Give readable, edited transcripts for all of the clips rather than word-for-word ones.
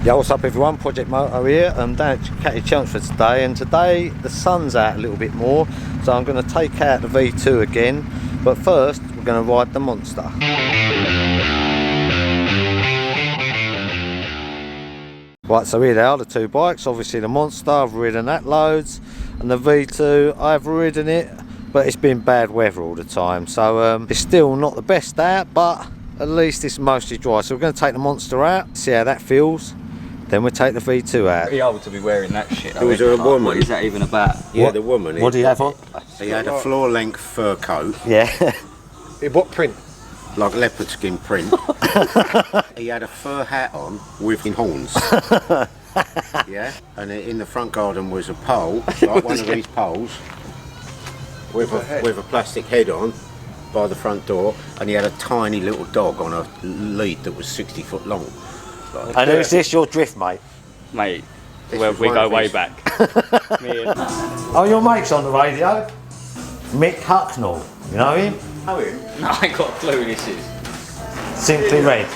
Yeah, what's up everyone, Project Moto here. I'm down at Ducati Chelmsford today, and today the sun's out a little bit more, so I'm going to take out the V2 again, but first we're going to ride the Monster. Right, so here they are, the two bikes. Obviously the Monster, I've ridden that loads, and the V2, I've ridden it, but it's been bad weather all the time, so it's still not the best out, but at least it's mostly dry. So we're going to take the Monster out, see how that feels. Then we'll take the V2 out. Pretty old to be wearing that shit. It was a woman. What is that even about? Yeah, the woman. What do you have on? He had a floor-length fur coat. Yeah. What print? Like leopard skin print. He had a fur hat on with horns. Yeah. And in the front garden was a pole, like one of these poles, with a plastic head on by the front door, and he had a tiny little dog on a lead that was 60 foot long. And who's this, your drift mate? Mate, we go way back. Oh, your mate's on the radio? Mick Hucknall, you know him? Know him? No, I ain't got a clue who this is. Simply Red.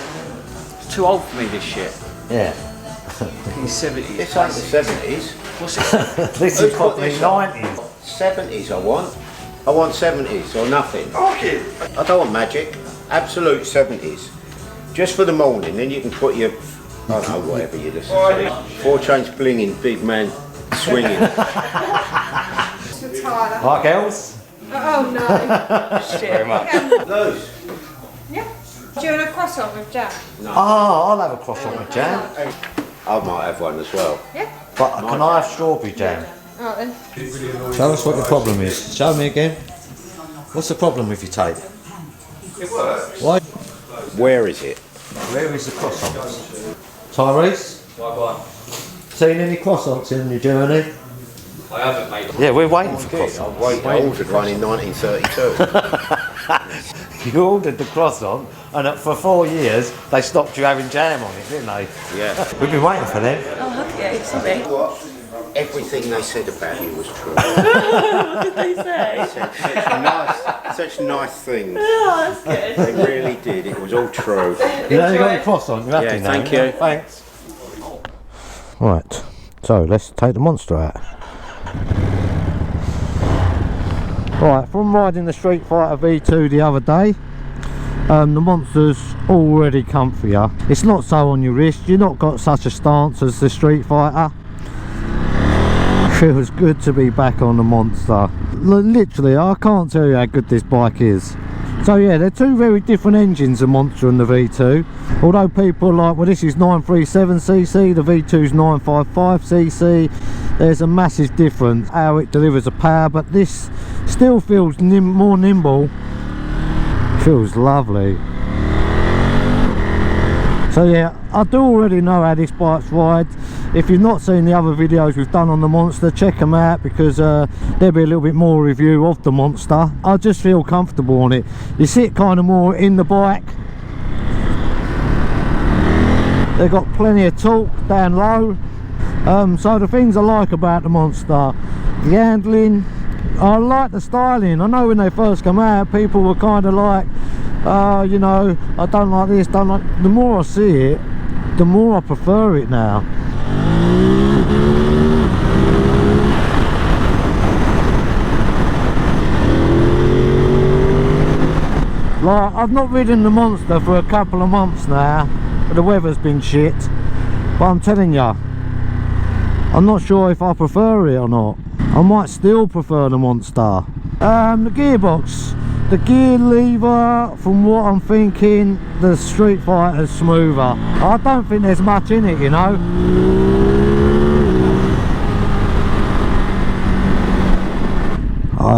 It's too old for me, this shit. Yeah. He's 70s. This ain't the 70s. What's it? This is probably 90s. 70s I want. I want 70s or nothing. Okay. I don't want magic. Absolute 70s. Just for the morning, then you can put your, I don't know, whatever you listen to. 4 chains blinging, big man swinging. Right, girls? Oh no. Shit. Very much. Those? Yeah. Do you want a croissant with jam? No. Oh, I'll have a croissant with jam. I might have one as well. Yeah. But can I have strawberry jam? Oh then. Tell us what the problem is. Show me again. What's the problem with your tape? It works. Why? Where is it? Where is the croissants? Tyrese? Why go on? Seen any croissants in your journey? I haven't, mate. Yeah, we're waiting for croissants. I ordered one in 1932. You ordered the croissant, and for 4 years they stopped you having jam on it, didn't they? Yeah. We've been waiting for them. Oh, okay, sorry. What? Everything they said about you was true. What did they say? Such nice things. Oh, that's good. They really did. It was all true. You know you got your croissant, you're happy now. Thank you. Thanks. Right, so let's take the Monster out. Right, from riding the Streetfighter V2 the other day, the Monster's already comfier. It's not so on your wrist, you've not got such a stance as the Streetfighter. Feels good to be back on the Monster. Literally, I can't tell you how good this bike is. So yeah, they're two very different engines, the Monster and the V2. Although people are like, well, this is 937cc, the V2's 955cc. There's a massive difference how it delivers the power, but this still feels more nimble. Feels lovely. So yeah, I do already know how this bike's ride. If you've not seen the other videos we've done on the Monster, check them out, because there'll be a little bit more review of the Monster. I just feel comfortable on it. You sit kind of more in the bike. They've got plenty of torque down low. So the things I like about the Monster, the handling, I like the styling. I know when they first come out, people were kind of like, you know, I don't like this, don't like. The more I see it, the more I prefer it now. Like, I've not ridden the Monster for a couple of months now. The weather's been shit, but I'm telling you, I'm not sure if I prefer it or not. I might still prefer the Monster. The gearbox, the gear lever, from what I'm thinking, the Streetfighter's smoother. I don't think there's much in it, you know.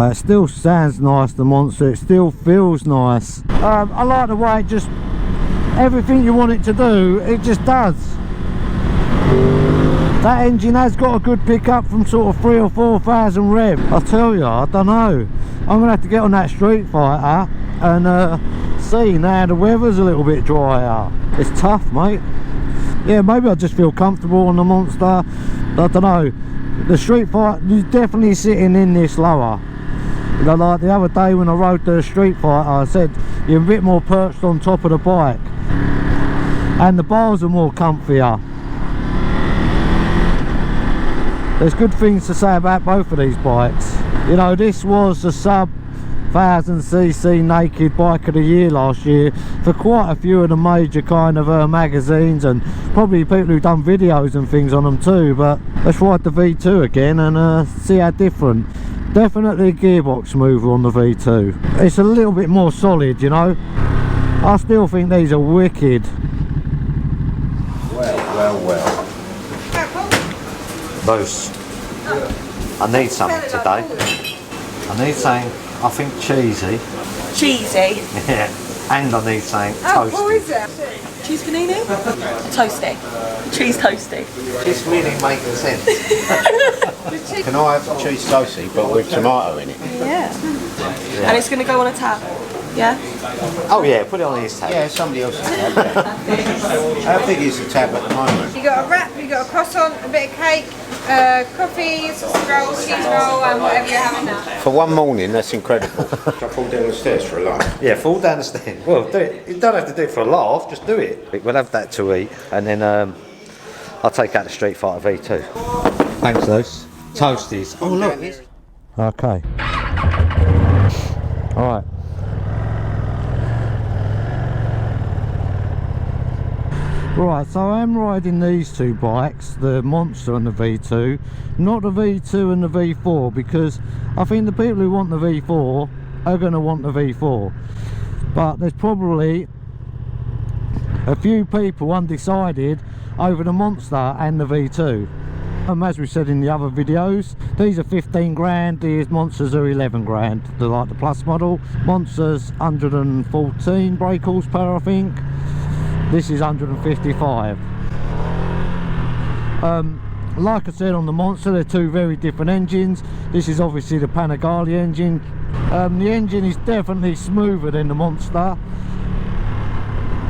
It still sounds nice, the Monster. It still feels nice. I like the way it just, everything you want it to do, it just does. That engine has got a good pickup from sort of 3,000 or 4,000 rev. I tell you, I don't know. I'm gonna have to get on that Streetfighter and see now the weather's a little bit drier. It's tough, mate. Yeah, maybe I just feel comfortable on the Monster. I don't know. The Streetfighter, you're definitely sitting in this lower. You know, like the other day when I rode the Streetfighter, I said you're a bit more perched on top of the bike, and the bars are more comfier. there's good things to say about both of these bikes. You know, this was a sub 1000cc naked bike of the year last year for quite a few of the major kind of magazines, and probably people who've done videos and things on them too. But let's ride the V2 again and see how different. Definitely a gearbox smoother on the V2. It's a little bit more solid, you know. I still think these are wicked. Well. Bruce, I need something today. I need something, I think, cheesy. Cheesy. Yeah, and I need something Oh, toasty. what is it? Cheese panini? Toasty. Cheese toasty. It's really making sense. Can I have cheese toasty but with tomato in it? Yeah. And it's going to go on a tab. Yeah? Oh yeah, put it on his tab. Yeah, somebody else's tab. Yeah. How big is the tab at the moment? You got a wrap, you got a croissant, a bit of cake, coffee, sausage roll, cheese roll, and whatever you're having now. For one morning, that's incredible. I fall down the stairs for a laugh. Yeah, fall down the stairs. Well, do it. You don't have to do it for a laugh, just do it. We'll have that to eat, and then I'll take out the Streetfighter V2. Thanks, Luce. Toasties. Oh, look. Okay. Alright. Right, so I am riding these two bikes, the Monster and the V2, not the V2 and the V4, because I think the people who want the V4 are going to want the V4. But there's probably a few people undecided over the Monster and the V2. As we said in the other videos, these are 15 grand, these Monsters are 11 grand. They're like the Plus model. Monsters 114 brake horsepower, I think. This is 155. Like I said, on the Monster, they're two very different engines. This is obviously the Panigale engine. The engine is definitely smoother than the Monster,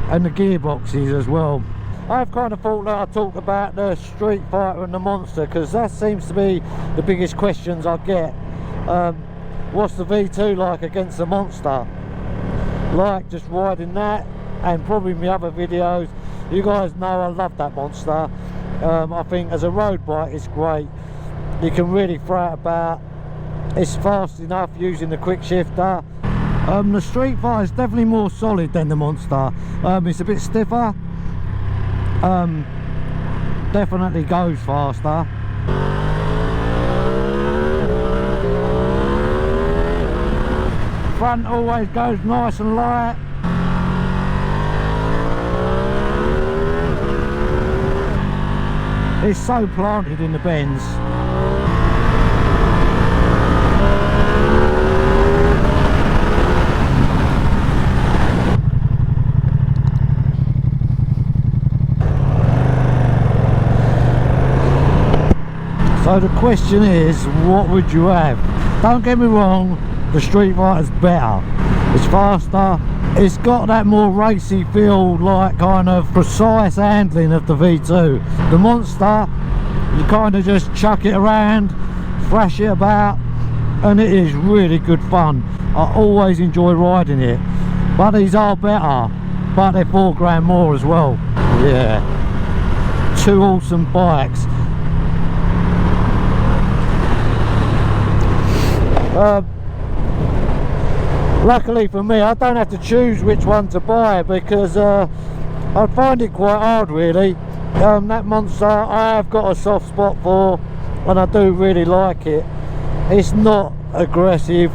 and the gearboxes as well. I've kind of thought that I'd talk about the Streetfighter and the Monster, because that seems to be the biggest questions I get. What's the V2 like against the Monster? Like just riding that, and probably my other videos, you guys know I love that Monster. I think as a road bike it's great. You can really throw it about. It's fast enough using the quick shifter. The Streetfighter is definitely more solid than the Monster. It's a bit stiffer. Definitely goes faster. Front always goes nice and light. It's so planted in the bends. So the question is, what would you have? Don't get me wrong, the Streetfighter's better. It's faster. It's got that more racy feel, like kind of precise handling of the V2. The Monster, you kind of just chuck it around, thrash it about, and it is really good fun. I always enjoy riding it. But these are better, but they're 4 grand more as well. Yeah, two awesome bikes. Luckily for me, I don't have to choose which one to buy, because I find it quite hard really. That Monster I have got a soft spot for, and I do really like it. It's not aggressive.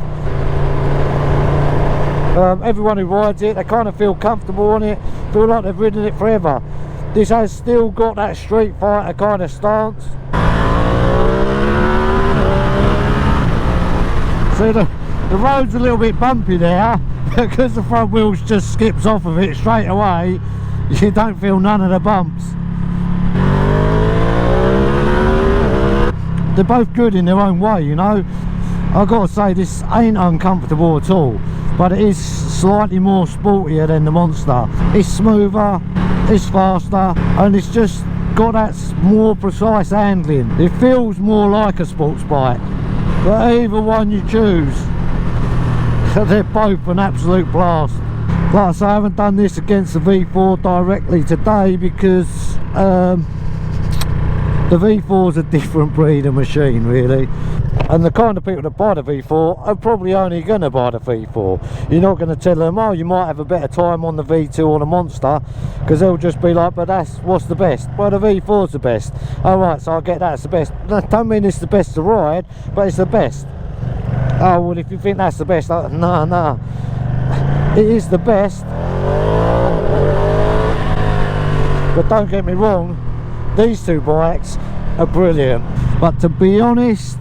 Everyone who rides it, they kind of feel comfortable on it, feel like they've ridden it forever. This has still got that Streetfighter kind of stance. So the road's a little bit bumpy there, because the front wheels just skips off of it straight away. You don't feel none of the bumps. They're both good in their own way, you know. I've got to say, this ain't uncomfortable at all, but it is slightly more sportier than the Monster. It's smoother, it's faster, and it's just got that more precise handling. It feels more like a sports bike. But either one you choose, they're both an absolute blast. Like I say, I haven't done this against the V4 directly today, because The V4's a different breed of machine, really. And the kind of people that buy the V4 are probably only going to buy the V4. You're not going to tell them, oh, you might have a better time on the V2 or the Monster, because they'll just be like, but that's what's the best? Well, the V4's the best. Oh, right, so I get that's the best. That don't mean it's the best to ride, but it's the best. Oh, well, if you think that's the best, no. It is the best. But don't get me wrong, these two bikes are brilliant. But to be honest,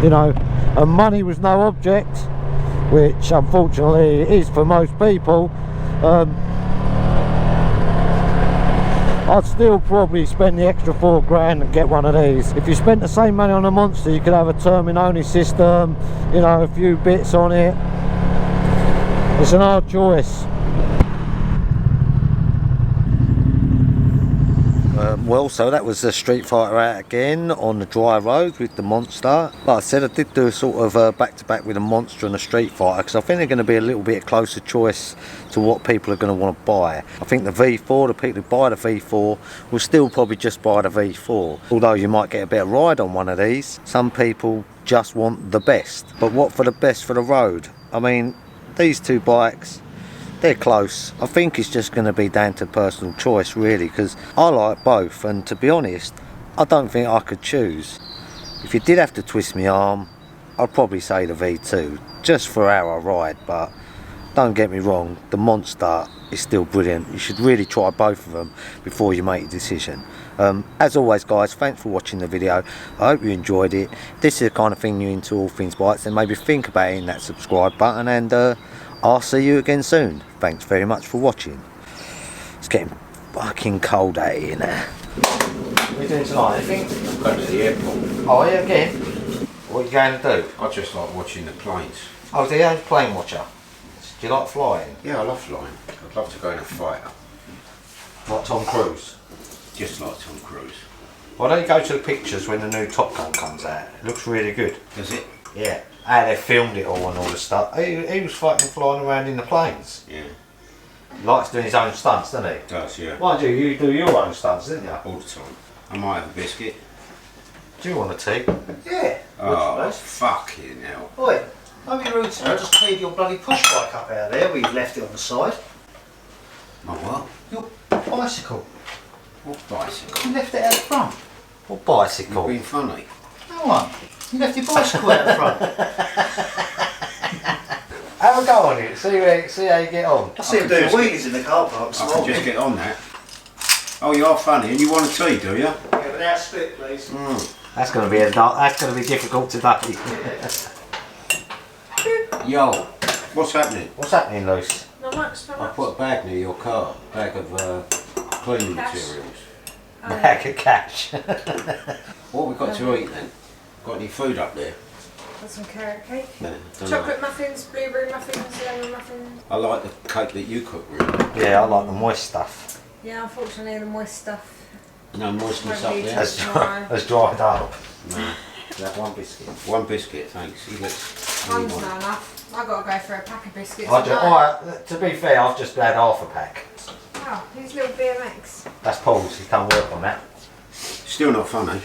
you know, and money was no object, which unfortunately it is for most people, I'd still probably spend the extra £4 and get one of these. If you spent the same money on a Monster, you could have a termin-only system, you know, a few bits on it. It's an hard choice. Well, so that was the Streetfighter out again on the dry road with the Monster. Like I said, I did do a sort of back-to-back with the Monster and the Streetfighter, because I think they're going to be a little bit closer choice to what people are going to want to buy. I think the V4, the people who buy the V4 will still probably just buy the V4. Although you might get a bit of ride on one of these, some people just want the best. But what for the best for the road? I mean, these two bikes, they're close. I think it's just going to be down to personal choice, really, because I like both, and to be honest, I don't think I could choose. If you did have to twist my arm, I'd probably say the V2, just for how I ride. But don't get me wrong, the Monster is still brilliant. You should really try both of them before you make a decision. As always, guys, thanks for watching the video. I hope you enjoyed it. If this is the kind of thing you're into, all things bikes, then maybe think about hitting that subscribe button, and I'll see you again soon. Thanks very much for watching. It's getting fucking cold out here now. What are you doing tonight, anything? I'm going to the airport. Oh, yeah, again? What are you going to do? I just like watching the planes. Oh, do you plane watcher? Do you like flying? Yeah, I love flying. I'd love to go in a fighter. Like Tom Cruise? Just like Tom Cruise. Why don't you go to the pictures when the new Top Gun comes out? It looks really good. Does it? Yeah. How they filmed it all and all the stuff. He was fucking flying around in the planes. Yeah. He likes doing his own stunts, doesn't he? Does, yeah. Mind you, you do your own stunts, didn't you? All the time. I might have a biscuit. Do you want a tea? Yeah. Oh, fucking hell. Oi, don't be rude to me. I just cleared your bloody push bike up out there where you've left it on the side. My what? Your bicycle. What bicycle? You left it out the front. What bicycle? You're being funny. No one. You left your bicycle out the front. Have a go on it, see how you get on. I see him doing wheelies in the car park this I can morning. just get on that. Oh, you are funny, and you want a tea, do you? Yeah, but now split, please. That's going to be that's going to be difficult today. Yo, what's happening? What's happening, Luce? Not much, not I much. put a bag near your car, bag of cleaning Cash. materials. Bag of cash. What we got to eat then? Got any food up there? Got some carrot cake. No, don't Chocolate know. muffins, blueberry muffins, lemon muffins. I like the cake that you cook, really. Yeah, I like the moist stuff. Yeah, unfortunately the moist stuff. No moistness up Won't be there. Has, No. has dried up. No. Have one biscuit. One biscuit, thanks. He looks. One's not enough. I've got to go for a pack of biscuits. Alright, to be fair, I've just had half a pack. Oh, who's little BMX? That's Paul's, he's done work on that. Still not funny.